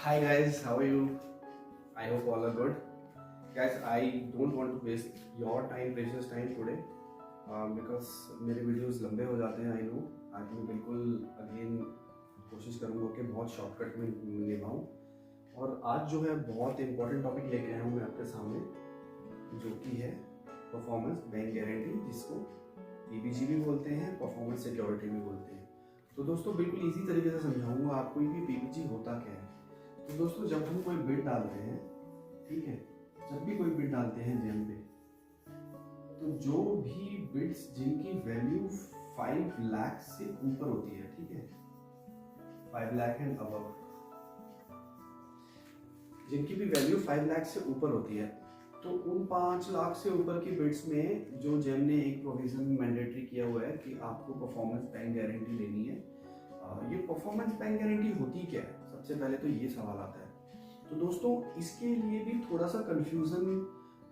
Hi guys, how are you? I hope all are good. Guys, I don't want to waste your time, precious time today because मेरे videos लंबे हो जाते हैं. I know. आज मैं बिल्कुल again कोशिश करूँगा कि बहुत शॉर्टकट में निभाऊँ. और आज जो है बहुत इंपॉर्टेंट टॉपिक लेके आया हूँ मैं आपके सामने, जो कि है परफॉर्मेंस बैंक गारंटी, जिसको पीबीजी भी बोलते हैं, परफॉर्मेंस सिक्योरिटी भी बोलते हैं. तो दोस्तों बिल्कुल इसी तरीके से समझाऊंगा आपको कि पीबीजी होता क्या है. तो दोस्तों जब हम कोई बिड डालते हैं, ठीक है, जब भी कोई बिड डालते हैं जेम पे, तो जो भी बिड्स जिनकी वैल्यू 5 लाख से ऊपर होती है, ठीक है, 5 लाख एंड अबव, जिनकी भी वैल्यू 5 लाख से ऊपर होती है, तो उन 5 लाख से ऊपर की बिड्स में जो जेम ने एक प्रोविजन मैंडेटरी किया हुआ है कि आपको परफॉर्मेंस बैंक गारंटी लेनी है. ये परफॉर्मेंस बैंक गारंटी होती क्या है, सबसे पहले तो ये सवाल आता है. तो दोस्तों इसके लिए भी थोड़ा सा कंफ्यूजन,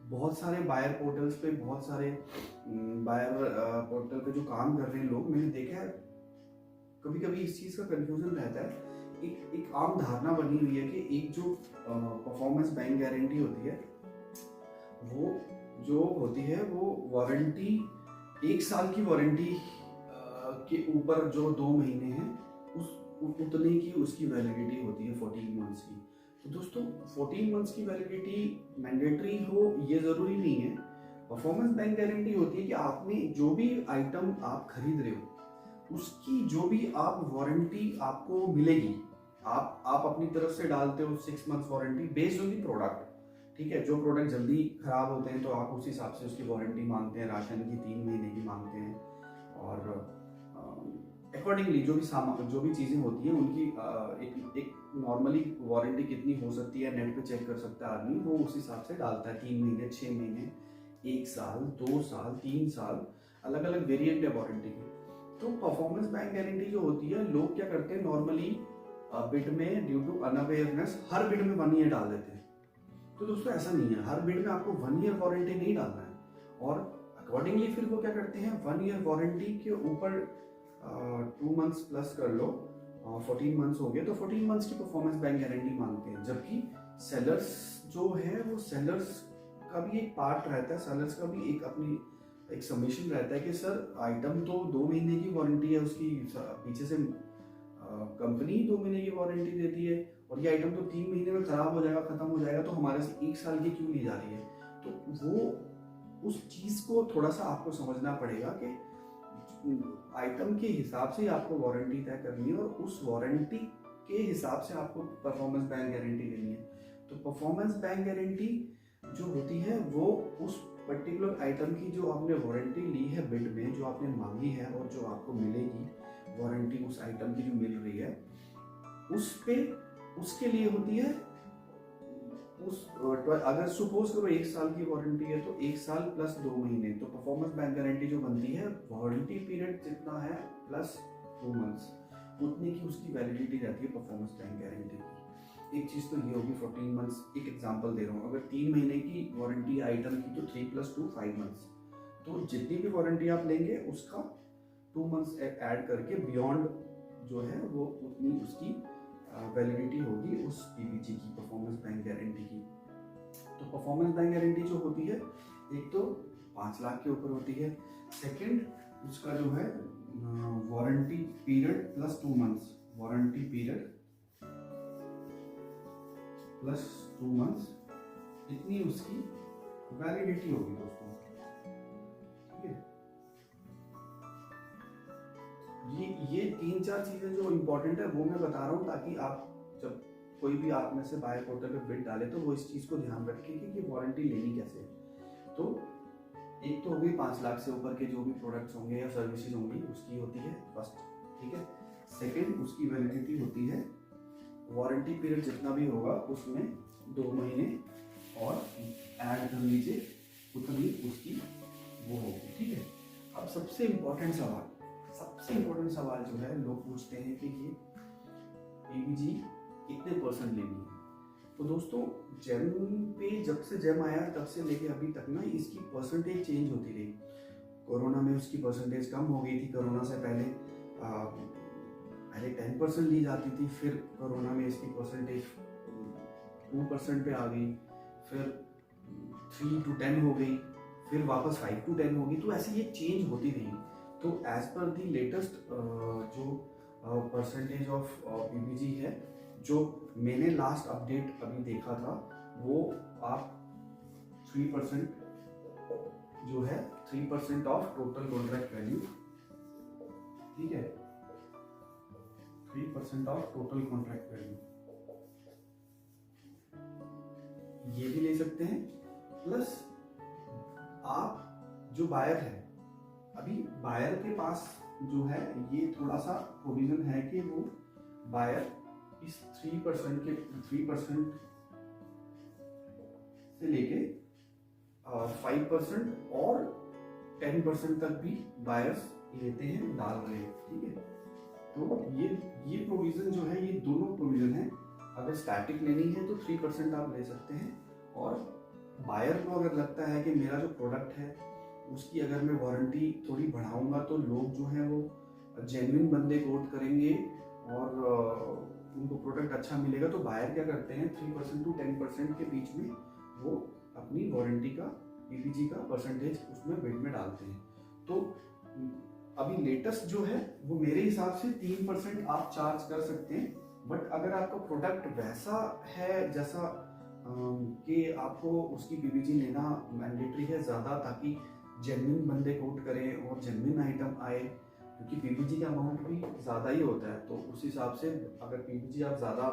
बहुत सारे बायर पोर्टल्स पे, बहुत सारे बायर पोर्टल पे जो काम कर रहे हैं लोग, मैंने देखा है कभी कभी इस चीज़ का कंफ्यूजन रहता है. एक आम धारणा बनी हुई है कि एक जो परफॉर्मेंस बैंक गारंटी होती है, वो जो होती है वो वारंटी, 1 साल की वारंटी के ऊपर जो 2 महीने हैं उस उतने की उसकी वैलिडिटी होती है 14 मंथ्स की. तो दोस्तों 14 मंथ्स की वैलिडिटी मैंडेटरी हो ये ज़रूरी नहीं है. परफॉर्मेंस बैंक गारंटी होती है कि आपने जो भी आइटम आप खरीद रहे हो उसकी जो भी आप वारंटी आपको मिलेगी, आप अपनी तरफ से डालते हो 6 months warranty based on the product. ठीक है, जो प्रोडक्ट जल्दी खराब होते हैं तो आप उस हिसाब से उसकी वारंटी मांगते हैं, राशन की 3 महीने की मांगते हैं. और अकॉर्डिंगली जो भी चीज़ें होती हैं उनकी एक नॉर्मली वारंटी कितनी हो सकती है नेट पे चेक कर सकता है आदमी, वो उस हिसाब से डालता है. 3 महीने, 6 महीने, 1 साल, 2 साल, 3 साल, अलग अलग वेरिएंट है वारंटी के. तो परफॉर्मेंस बैंक गारंटी जो होती है, लोग क्या करते हैं नॉर्मली बिड में ड्यू टू अनअवेयरनेस हर बिड में 1 ईयर डाल देते हैं. तो दोस्तों ऐसा नहीं है, हर बिड में आपको 1 ईयर वारंटी नहीं डालना है. और अकॉर्डिंगली फिर वो क्या करते हैं, 1 ईयर वारंटी के ऊपर 2 मंथ्स प्लस कर लो, 14 मंथ्स हो गए, तो 14 मंथ्स की परफॉर्मेंस बैंक गारंटी मांगते हैं. जबकि सेलर्स जो है, वो सेलर्स का भी एक पार्ट रहता है, सेलर्स का भी एक सबमिशन रहता है कि सर आइटम तो 2 महीने की वारंटी है उसकी, पीछे से कंपनी 2 महीने की वारंटी देती है, और ये आइटम तो 3 महीने में खराब हो जाएगा, खत्म हो जाएगा, तो हमारे से 1 साल की क्यों ली जा रही है. तो वो उस चीज़ को थोड़ा सा आपको समझना पड़ेगा कि आइटम के हिसाब से आपको वारंटी तय करनी है, और उस वारंटी के हिसाब से आपको परफॉर्मेंस बैंक गारंटी लेनी है. तो परफॉर्मेंस बैंक गारंटी जो होती है वो उस पर्टिकुलर आइटम की जो आपने वारंटी ली है बिड में, जो आपने मांगी है और जो आपको मिलेगी वारंटी उस आइटम की जो मिल रही है, उस पे उसके लिए होती है. अगर सपोज करो 1 साल की वारंटी है तो 1 साल प्लस 2 महीने, तो परफॉर्मेंस बैंक गारंटी जो बनती है, वारंटी पीरियड जितना है प्लस 2 मंथ्स, उतनी की उसकी वैलिडिटी रहती है परफॉर्मेंस बैंक गारंटी की. एक चीज़ तो ये होगी 14 मंथ्स. एक एग्जांपल दे रहा हूँ, अगर 3 महीने की वारंटी आइटम की तो 3 + 2 5 मंथ्स. तो जितनी भी वारंटी आप लेंगे उसका 2 मंथ्स ऐड करके बियॉन्ड जो है वो उतनी उसकी वैलिडिटी होगी उस पीबीजी की, परफॉर्मेंस बैंक गारंटी की. तो परफॉर्मेंस बैंक गारंटी जो होती है, एक तो 5 लाख के ऊपर होती है. सेकंड उसका जो है warranty period plus 2 months, warranty period plus 2 months, इतनी उसकी वैलिडिटी होगी दोस्तों. ठीक है, ये 3-4 चीजें जो इम्पोर्टेंट है वो मैं बता रहा हूँ, ताकि आप जब कोई भी आप में से बायर पोर्टल पे बिड डाले तो वो इस चीज़ को ध्यान रखें कि वारंटी लेनी कैसे है. तो एक तो होगी 5 लाख से ऊपर के जो भी प्रोडक्ट्स होंगे या सर्विसेज होंगी उसकी होती है फर्स्ट. ठीक है, सेकंड उसकी वैलिडिटी होती है, वारंटी पीरियड जितना भी होगा उसमें 2 महीने और ऐड कर लीजिए, उतनी उसकी वो होगी. ठीक है, अब सबसे इम्पोर्टेंट सवाल जो है, लोग पूछते हैं कि ये पीबीजी कितने परसेंट लेनी है. तो दोस्तों जेम पे जब से जेम आया तब से लेके अभी तक ना इसकी परसेंटेज चेंज होती रही. कोरोना में उसकी परसेंटेज कम हो गई थी. कोरोना से पहले 10% ली जाती थी, फिर कोरोना में इसकी परसेंटेज 2% पे आ गई, फिर 3 to 10 हो गई, फिर वापस 5 to 10 होगी, तो ऐसे ये चेंज होती रही। तो एज पर दी लेटेस्ट जो परसेंटेज ऑफ पीबीजी है, जो मैंने लास्ट अपडेट अभी देखा था, वो आप 3% जो है 3% ऑफ टोटल कॉन्ट्रैक्ट वैल्यू, ठीक है, 3% ऑफ टोटल कॉन्ट्रैक्ट वैल्यू ये भी ले सकते हैं। प्लस आप जो बायर है, अभी बायर के पास जो है ये थोड़ा सा प्रोविजन है कि वो बायर इस 3% से लेके 5% और 10% तक भी बायर्स लेते हैं, डाल रहे हैं, ठीक है। तो ये प्रोविजन जो है, ये दोनों प्रोविजन है। अगर स्टैटिक लेनी है तो 3% आप ले सकते हैं, और बायर को अगर लगता है कि मेरा जो प्रोडक्ट है उसकी अगर मैं वारंटी थोड़ी बढ़ाऊंगा तो लोग जो हैं वो जेन्युइन बंदे कोट करेंगे और उनको प्रोडक्ट अच्छा मिलेगा, तो बायर क्या करते हैं 3% to 10% के बीच में वो अपनी वारंटी का पीपीजी का परसेंटेज उसमें बिड में डालते हैं। तो अभी लेटेस्ट जो है वो मेरे हिसाब से 3% आप चार्ज कर सकते हैं। बट अगर आपका प्रोडक्ट वैसा है जैसा कि आपको उसकी पीपीजी लेना मैंडेटरी है ज़्यादा, ताकि जेन्युइन बंदे कोट करें और जेन्युइन आइटम आए, क्योंकि पीपीजी का अमाउंट भी ज़्यादा ही होता है, तो उस हिसाब से अगर पीपीजी आप ज़्यादा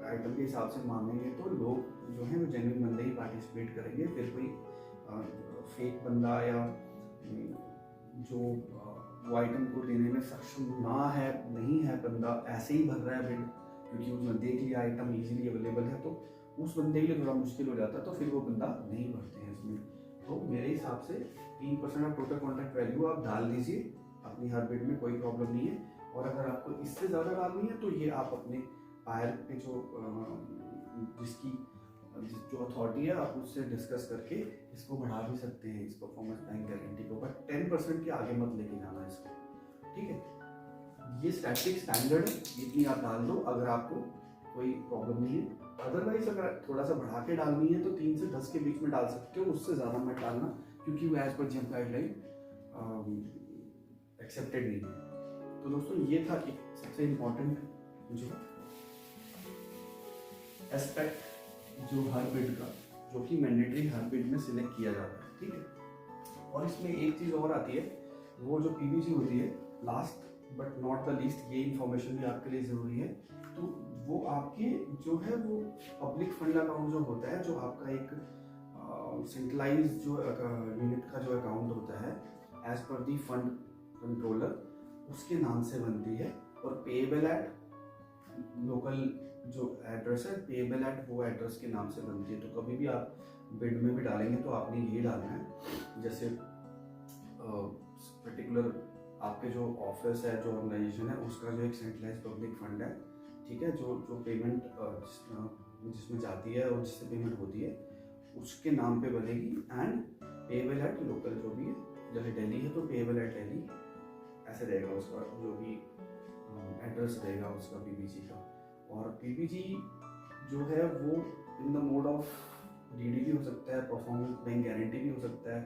आइटम के हिसाब से मांगेंगे तो लोग जो हैं वो जेन्युइन बंदे ही पार्टिसिपेट करेंगे। फिर कोई फेक बंदा या जो वो आइटम को लेने में सक्षम ना है, नहीं है बंदा, ऐसे ही भर रहा है बिड क्योंकि उसने देख लिया आइटम इजीली अवेलेबल है, तो उस बंदे के लिए थोड़ा मुश्किल हो जाता है, तो फिर वो बंदा नहीं भरते हैं इसमें। तो मेरे हिसाब से 3% ऑफ टोटल कॉन्ट्रैक्ट वैल्यू आप डाल दीजिए अपनी हर बिड में, कोई प्रॉब्लम नहीं है। और अगर आपको इससे ज़्यादा डालनी है तो ये आप अपने बायर पे जो जो अथॉरिटी है आप उससे डिस्कस करके इसको बढ़ा भी सकते हैं, इस परफॉर्मेंस बैंक गारंटी को, बट 10% के आगे मत लेके जाना इसको, ठीक है। ये स्टैटिक स्टैंडर्ड है, इतनी आप डाल दो अगर आपको कोई प्रॉब्लम नहीं है। अदरवाइज अगर थोड़ा सा बढ़ा के डालनी है तो 3 से 10 के बीच में डाल सकते हो, उससे ज़्यादा मत डालना, क्योंकि वो as per GeM guideline accepted नहीं है। तो दोस्तों ये था एक सबसे इम्पोर्टेंट जो एस्पेक्ट जो हर बिड का, जो कि मैंडेटरी हर बिड में सिलेक्ट किया जाता है, ठीक है। और इसमें एक चीज़ और आती है, वो जो पीवीजी होती है, last but not the least, ये इन्फॉर्मेशन भी आपके लिए ज़रूरी है। तो वो आपके जो है वो पब्लिक फंड अकाउंट जो होता है, जो आपका एक सेंट्रलाइज जो यूनिट का जो अकाउंट होता है as per the fund controller, उसके नाम से बनती है। और पेएबल एट लोकल जो एड्रेस है, पेएबल एट वो एड्रेस के नाम से बनती है। तो कभी भी आप बिड में भी डालेंगे तो आपने ये डालना है, जैसे पर्टिकुलर आपके जो ऑफिस है, जो ऑर्गेनाइजेशन है, उसका जो एक सेंट्रलाइज पब्लिक फंड है, ठीक है, जो पेमेंट जिसमें जाती है और जिससे पेमेंट होती है उसके नाम पे बनेगी। एंड पेएबल एट लोकल जो भी है, जैसे दिल्ली है तो पेएबल एट दिल्ली ऐसे रहेगा उसका जो भी एड्रेस रहेगा उसका पीबीजी का। और पीबीजी जो है वो in the mode of DD भी हो सकता है, परफॉर्मेंस बैंक गारंटी भी हो सकता है,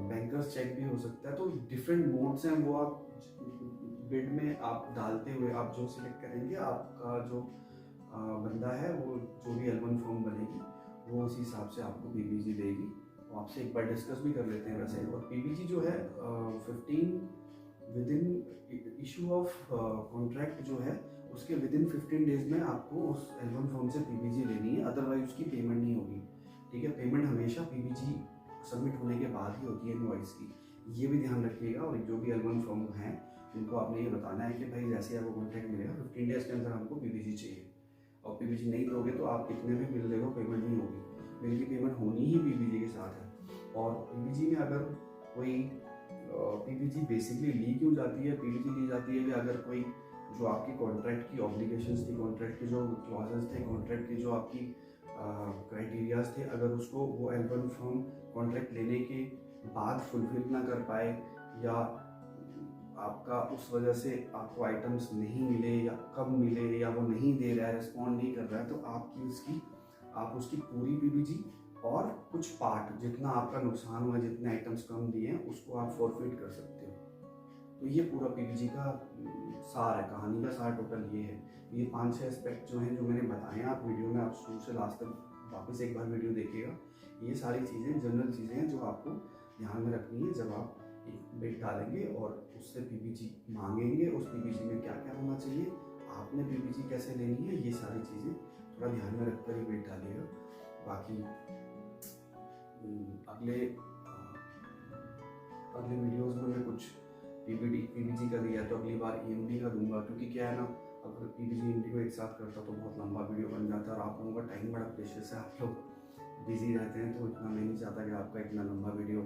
बैंकर्स चेक भी हो सकता है। तो डिफरेंट मोड्स हैं, वो आप बिड में आप डालते हुए आप जो सिलेक्ट करेंगे, आपका जो बंदा है वो जो भी L1 फॉर्म बनेगी वो उसी हिसाब से आपको पीबीजी देगी। वो आपसे एक बार डिस्कस भी कर लेते हैं वैसे। और पीबीजी जो है 15 with in issue of contract जो है उसके विद इन 15 डेज में आपको उस L1 फॉर्म से पीबीजी लेनी है, अदरवाइज उसकी पेमेंट नहीं होगी, ठीक है। पेमेंट हमेशा पीबीजी सबमिट होने के बाद ही होती है इनवॉइस की, ये भी ध्यान रखिएगा। और जो भी L1 फॉर्म हैं उनको आपने ये बताना है कि भाई जैसे आपको कॉन्ट्रैक्ट मिलेगा 15 डेज के अंदर हमको पीबीजी चाहिए, और पीबीजी नहीं दोगे तो आप कितने भी बिल देखो पेमेंट नहीं होगी। बिल की पेमेंट होनी ही पीबीजी के साथ है। और पीबीजी में अगर कोई पीबीजी बेसिकली ली क्यों जाती है, पीबीजी ली जाती है कि अगर कोई जो आपकी कॉन्ट्रैक्ट की ऑब्लिगेशंस थी, कॉन्ट्रैक्ट के जो क्लॉजेस थे, कॉन्ट्रैक्ट की जो आपकी क्राइटेरियाज थे, अगर उसको वो L1 फॉर्म कॉन्ट्रैक्ट लेने के बाद फुलफिल ना कर पाए, या आपका उस वजह से आपको आइटम्स नहीं मिले या कम मिले या वो नहीं दे रहा है, रिस्पॉन्ड नहीं कर रहा है, तो आप उसकी पूरी पीबीजी और कुछ पार्ट जितना आपका नुकसान हुआ, जितने आइटम्स कम दिए हैं, उसको आप फॉरफिट कर सकते हो। तो ये पूरा पीबीजी का सार है, कहानी का सार टोटल ये है। ये 5-6 एस्पेक्ट जो हैं, जो मैंने बताए हैं, आप वीडियो में आप शुरू से लास्ट तक वापस एक बार वीडियो देखिएगा। ये सारी चीज़ें जनरल चीज़ें हैं जो आपको ध्यान में रखनी है जब आप एक बिड डालेंगे और उससे पीबीजी मांगेंगे। उस पीबीजी में क्या क्या होना चाहिए, आपने पीबीजी कैसे लेनी है, ये सारी चीज़ें थोड़ा ध्यान में रखकर ही बिड डालिएगा। बाकी अगले वीडियोस में मैं कुछ पीबीजी का दिया तो अगली बार ईएमडी का दूंगा, क्योंकि क्या है ना, अगर पीबीजी ईएमडी को एक साथ करता तो बहुत लंबा वीडियो बन जाता है और आप लोगों का टाइम बड़ा प्रेशियस है, आप लोग बिजी रहते हैं, तो इतना मैं नहीं चाहता कि आपका इतना लंबा वीडियो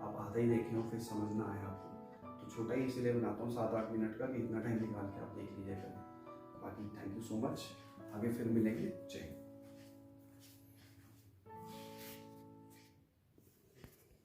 आप आधा ही देखें और फिर समझ ना आए आपको। तो छोटा ही इसीलिए बनाता हूँ 7-8 मिनट का, कि इतना टाइम निकाल के आप देख लीजिए करें। बाकी थैंक यू सो मच, आगे फिर मिलेंगे। जय